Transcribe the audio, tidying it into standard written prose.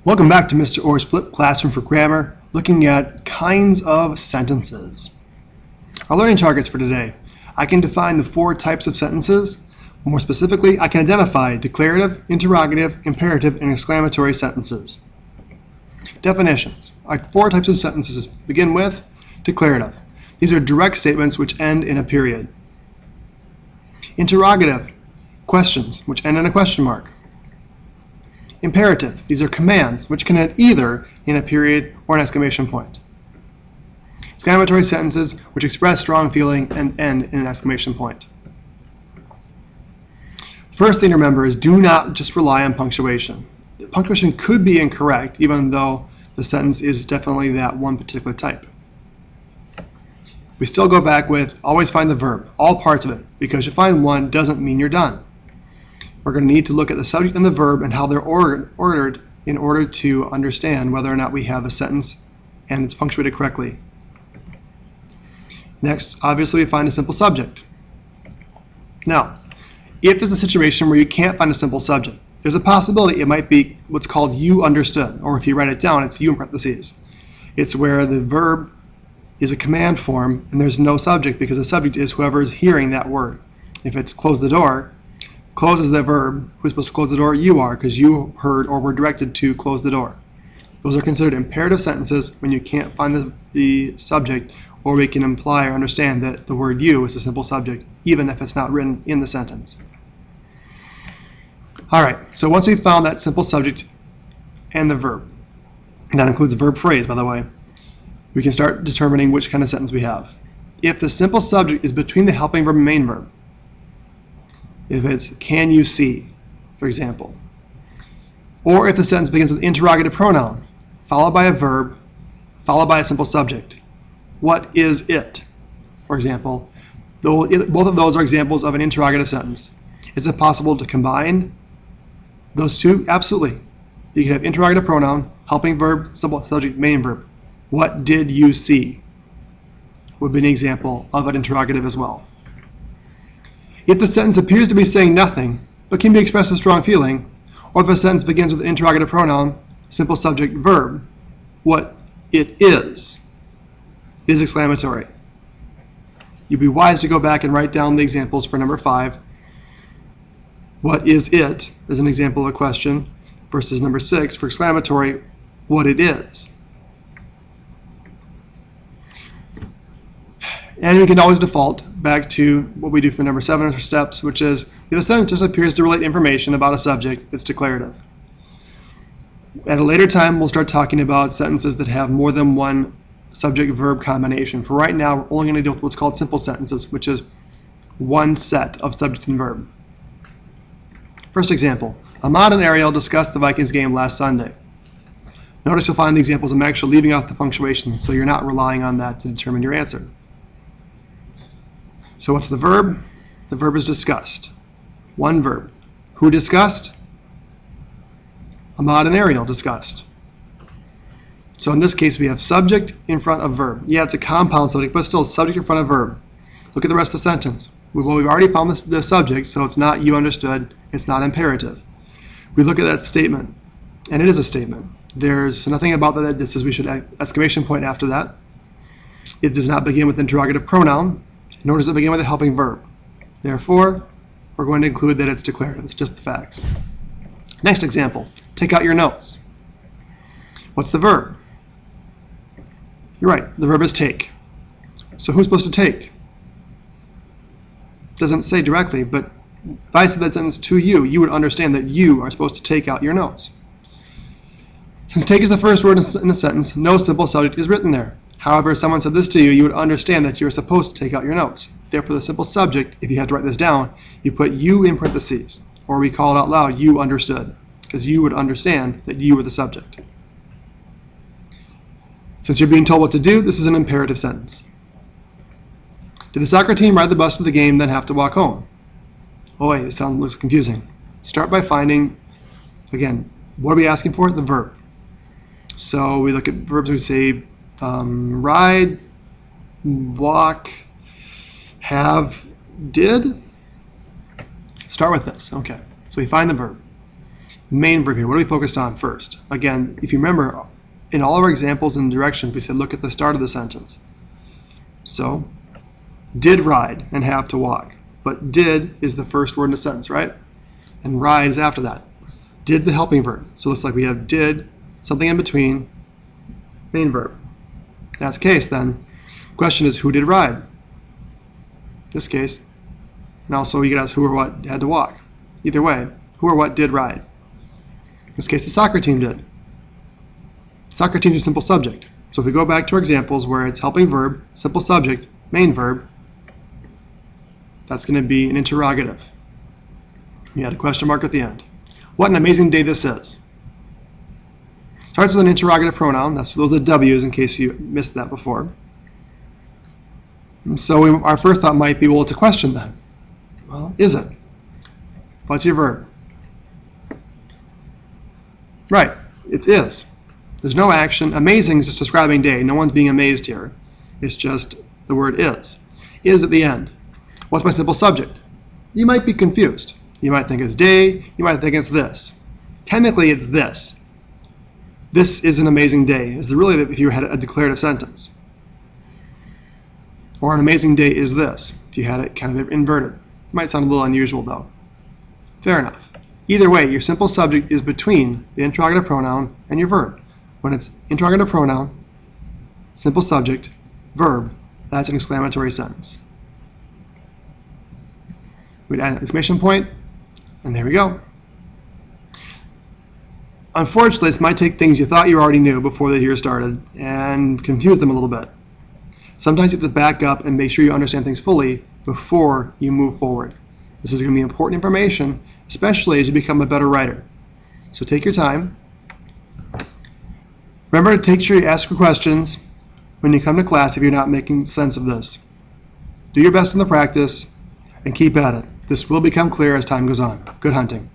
Welcome back to Mr. Orr's Flipped Classroom for Grammar, looking at kinds of sentences. Our learning targets for today. I can define the 4 types of sentences. More specifically, I can identify declarative, interrogative, imperative, and exclamatory sentences. Definitions. Our 4 types of sentences begin with declarative. These are direct statements which end in a period. Interrogative. Questions which end in a question mark. Imperative. These are commands which can end either in a period or an exclamation point. Exclamatory sentences which express strong feeling and end in an exclamation point. First thing to remember is do not just rely on punctuation. The punctuation could be incorrect even though the sentence is definitely that one particular type. We still go back with always find the verb, all parts of it, because you find one doesn't mean you're done. We're going to need to look at the subject and the verb and how they're ordered in order to understand whether or not we have a sentence and it's punctuated correctly. Next, obviously, we find a simple subject. Now, if there's a situation where you can't find a simple subject, there's a possibility it might be what's called you understood, or if you write it down, it's you in parentheses. It's where the verb is a command form and there's no subject because the subject is whoever is hearing that word. If it's close the door, close is the verb. Who's supposed to close the door? You are, because you heard or were directed to close the door. Those are considered imperative sentences when you can't find the subject, or we can imply or understand that the word you is a simple subject, even if it's not written in the sentence. Alright, so once we've found that simple subject and the verb, and that includes verb phrase, by the way, we can start determining which kind of sentence we have. If the simple subject is between the helping verb and main verb, if it's can you see, for example, or if the sentence begins with interrogative pronoun, followed by a verb, followed by a simple subject. What is it? For example, both of those are examples of an interrogative sentence. Is it possible to combine those two? Absolutely. You can have interrogative pronoun, helping verb, simple subject, main verb. What did you see? Would be an example of an interrogative as well. If the sentence appears to be saying nothing, but can be expressed with strong feeling, or if a sentence begins with an interrogative pronoun, simple subject, verb, what it is exclamatory. You'd be wise to go back and write down the examples for number 5. What is it is an example of a question, versus number 6 for exclamatory, what it is. And we can always default back to what we do for number 7 for steps, which is if a sentence just appears to relate information about a subject, it's declarative. At a later time, we'll start talking about sentences that have more than one subject-verb combination. For right now, we're only going to deal with what's called simple sentences, which is one set of subject and verb. First example, Ahmad and Ariel discussed the Vikings game last Sunday. Notice you'll find the examples I'm actually leaving out the punctuation, so you're not relying on that to determine your answer. So what's the verb? The verb is discussed. One verb. Who discussed? Ahmad and Ariel discussed. So in this case, we have subject in front of verb. Yeah, it's a compound subject, but still subject in front of verb. Look at the rest of the sentence. We've already found the subject, so it's not you understood. It's not imperative. We look at that statement, and it is a statement. There's nothing about that that says we should exclamation point after that. It does not begin with interrogative pronoun, nor does it begin with a helping verb. Therefore, we're going to include that it's declarative. It's just the facts. Next example, take out your notes. What's the verb? You're right, the verb is take. So who's supposed to take? It doesn't say directly, but if I said that sentence to you, you would understand that you are supposed to take out your notes. Since take is the first word in a sentence, no simple subject is written there. However, if someone said this to you, you would understand that you're supposed to take out your notes. Therefore, the simple subject, if you had to write this down, you put you in parentheses, or we call it out loud, you understood, because you would understand that you were the subject. Since you're being told what to do, this is an imperative sentence. Did the soccer team ride the bus to the game, then have to walk home? Boy, it looks confusing. Start by finding, again, what are we asking for? The verb. So we look at verbs, we say, ride, walk, have, did. Start with this. Okay. So we find the verb. Main verb here. What are we focused on first? Again, if you remember, in all of our examples and directions, we said look at the start of the sentence. So, did ride and have to walk. But did is the first word in the sentence, right? And ride is after that. Did's the helping verb. So it looks like we have did, something in between, main verb. If that's the case, then the question is who did ride? In this case. And also you could ask who or what had to walk. Either way, who or what did ride? In this case, the soccer team did. Soccer team is a simple subject. So if we go back to our examples where it's helping verb, simple subject, main verb, that's going to be an interrogative. You add a question mark at the end. What an amazing day this is. Starts with an interrogative pronoun. Those are the W's in case you missed that before. And so our first thought might be, well, it's a question then. Well, is it? What's your verb? Right, it is. There's no action. Amazing is just describing day. No one's being amazed here. It's just the word is. Is at the end. What's my simple subject? You might be confused. You might think it's day. You might think it's this. Technically, it's this. This is an amazing day. Is really if you had a declarative sentence. Or an amazing day is this, if you had it kind of inverted. Might sound a little unusual, though. Fair enough. Either way, your simple subject is between the interrogative pronoun and your verb. When it's interrogative pronoun, simple subject, verb, that's an exclamatory sentence. We'd add an exclamation point, and there we go. Unfortunately, this might take things you thought you already knew before the year started and confuse them a little bit. Sometimes you have to back up and make sure you understand things fully before you move forward. This is going to be important information, especially as you become a better writer. So take your time. Remember to make sure you ask for questions when you come to class if you're not making sense of this. Do your best in the practice and keep at it. This will become clear as time goes on. Good hunting.